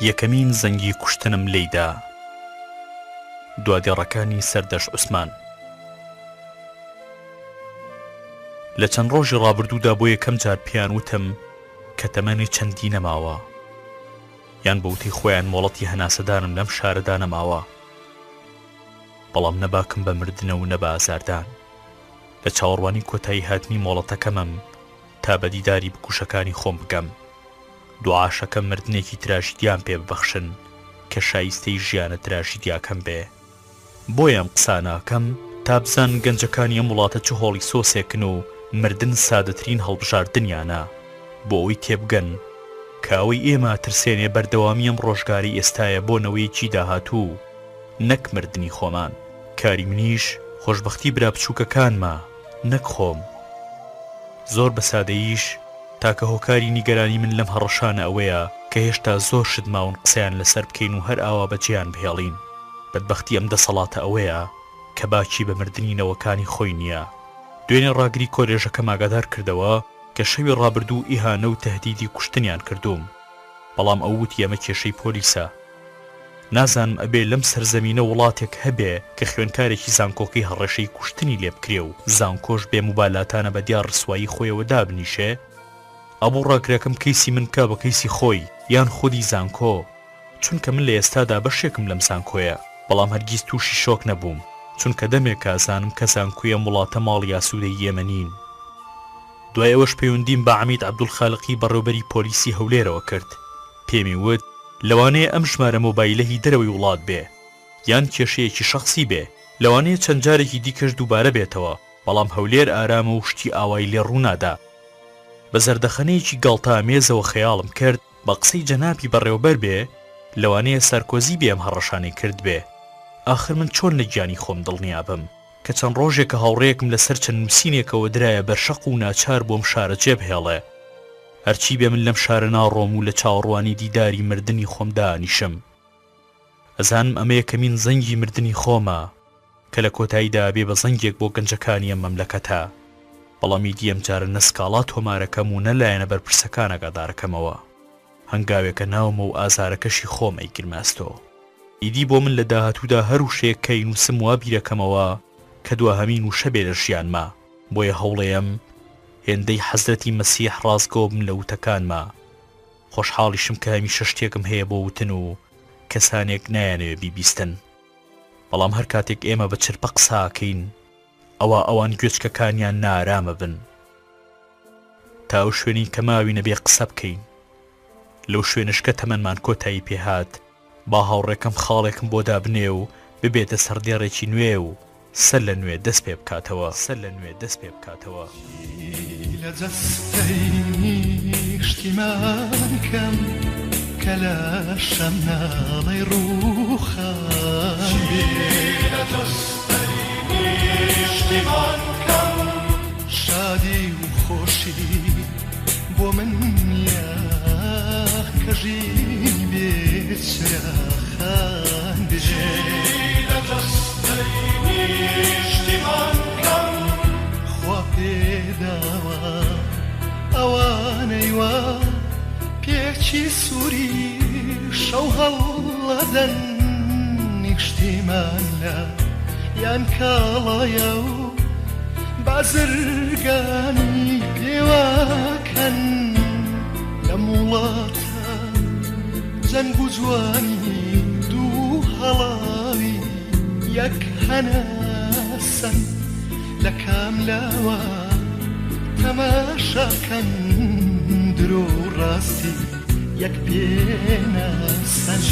یەکەمین زەنگی کوشتنم لێیدا. دوادێڕەکانی سەردەش عوسمان. لە چەند ڕۆژی ڕابردوودا بۆ یەکەم جار پێیان وتم کە تەمەنی چەندی نەماوە، یان بەوتی خۆیان مۆڵەتی هەناسەدانم لەم شارەدا نەماوە، بەڵام نەباکم بە مردنە و نەبە ئازاردان. لە چاوەڕوانی کۆتایی هاتنی مۆڵەتەکەمم تا بەدیداری بکوشەکانی خۆم بگەم، دوعاشەکەم مردنێکی تراژیدیان پێ ببەخشن کە شایستەی ژیانە تراژیدیاکەم بێ. بۆیەم قساناکەم تا بزان گەنجەکانی ئەم وڵاتە چ هۆڵی سۆسێکن و مردن سادەترین هەڵبژاردنیانە، بۆ ئەوەی تێبگەن کە ئەوەی ئێمە ترسێنێ بەردەوامی ئەم ڕۆژگاری ئێستایە بۆ نەوەیەکی داهاتوو، نەک مردنی خۆمان. کاری منیش خۆشبەختی برا بچووکەکانمە، نەک خۆم. زۆر بە سادەییش تاکە هۆکاری نیگەرانی من لەم هەڕەشانە ئەوەیە کە هێشتا زۆر شت ماون قسەیان لەسەر بکەین و هەر ئاوا بەجێیان بهێڵین. بەدبەختی ئەم دەسەڵاتە ئەوەیە کە باکی بە مردنی نەوەکانی خۆی نییە. دوێنێ ڕاگری کۆلێژەکەم ئاگادار کردەوە کە شەوی ڕابردوو ئیهانە و تەهدیدی کوشتنیان کردوم، بەڵام ئەو وتی ئەمە کێشەی پۆلیسە. نازانم ئەبێ لەم سەرزەمینە وڵاتێک هەبێ کە خوێنکارێکی زانکۆکەی هەڕەشەی کوشتنی لێ بکرێ و زانکۆش بێ موبالاتانە بە دیار ڕسوایی خۆیەوە دابنیشێ. ئەبوو ڕاگرەکەم کەیسی من کا بە کەیسی خۆی یان خودی زانکۆ، چونکە من لە ئێستادا بەشێکم لەم زانکۆیە، بەڵام هەرگیز تووشی شۆک نەبووم، چونکە دەمێک ئازانم کە زانکۆیە وڵاتە ماڵی ئاسوودەی ئێمە نین. دوای ئەوەش پەیوەندیم بە عەمید عەبدولخالقی بەڕێوەبەری پۆلیسی هەولێرەوە کرد. پێمی وت لەوانەیە ئەم ژمارە مۆبایلە هی دەرەوەی وڵات بێ، یان کێشەیەکی شەخسی بێ، لەوانەیە چەند جارێکی دیکەش دووبارە بێتەوە، بەڵام هەولێر ئارامە و شتی ئاوای لێ ڕوونادا. بە زەردەخەنەیەکی گاڵتا مێزەوە خەیاڵم کرد بە قسەی جەنابی بەڕێوەبەر بێ لەوانەیە سارکۆزی بێ ئەم هەڕەشانەی کرد بێ. ئاخر من چۆن لە گیانی خۆم دڵنیابم کە چەند ڕۆژێکە هاوڕێیەکم لەسەر چەند نووسینێکەوە درایە بەرشەق و ناچار بۆم شارە جێبهێڵێ. هەرچی بێ من لەم شارە ناڕۆم و لە چاوەڕوانی دیداری مردنی خۆم دانیشم. ئەزانم ئەمە یەکەمین زەنگی مردنی خۆمە کە لە کۆتاییدا بێ بە زەنگێک بۆ گەنجەکانی ئەم مەملەکەتە، بەڵامی دیەم جارە نەسکاڵات تۆمارەکەم و نەلایەنە بەرپرسەکان ئاگادارەکەمەوە. هەنگاوێکە ناومە و ئازارەکەشی خۆم ئەیگرماستۆ. ئیدی بۆ من لە داهاتوودا هەر وشەیەک کەی نووسم وا بیرەکەمەوە کە دواهەمین وشە بێ لە ژیانما. بۆیە هەوڵەیەم هێندەی حەزرەتی مەسیح ڕازگۆ بم لە وتەکانما. خۆشحاڵیشم کە هەمیشە شتێکم هەیە بۆ وتن و کەسانێک نایانەوێ بیبیستن، بەڵام هەر کاتێک ئێمە بە چرپە قساکەین ئەوە ئەوان گوێچکەکانیان نارامە بن. تا ئەو شوێنی کە ماوینە بێ قسە بکەین. لەو شوێنشکە تەمەنمان کۆتایی پێهات با هاوڕێکەم خاڵێکم بۆ دابنێ و ببێتە سەردێڕێکی نوێ و سەر لە نوێ دەست پێ بکاتەوە. لە جەستەی شتیمان کەم کە لە شەم ناڵەی ڕووخان لە جەستەی شتیمان کەم شادی و خۆشی بۆ من نیە کە ژین بێت چراخان بژێ لە جەستەی شتیمان کەم خوا پێداوە ئەوانەی وا پێچی سووری شەو هەڵەدەن نیشتیمان لە یان کاڵایە و بازرگانی پێواکەن لەم وڵاتە جەنگ و جوانی دوو هەڵاوی یەک هەناسەن لە کام لاوە تەماشاکەن درۆ ڕاستی یەک پێناسەن.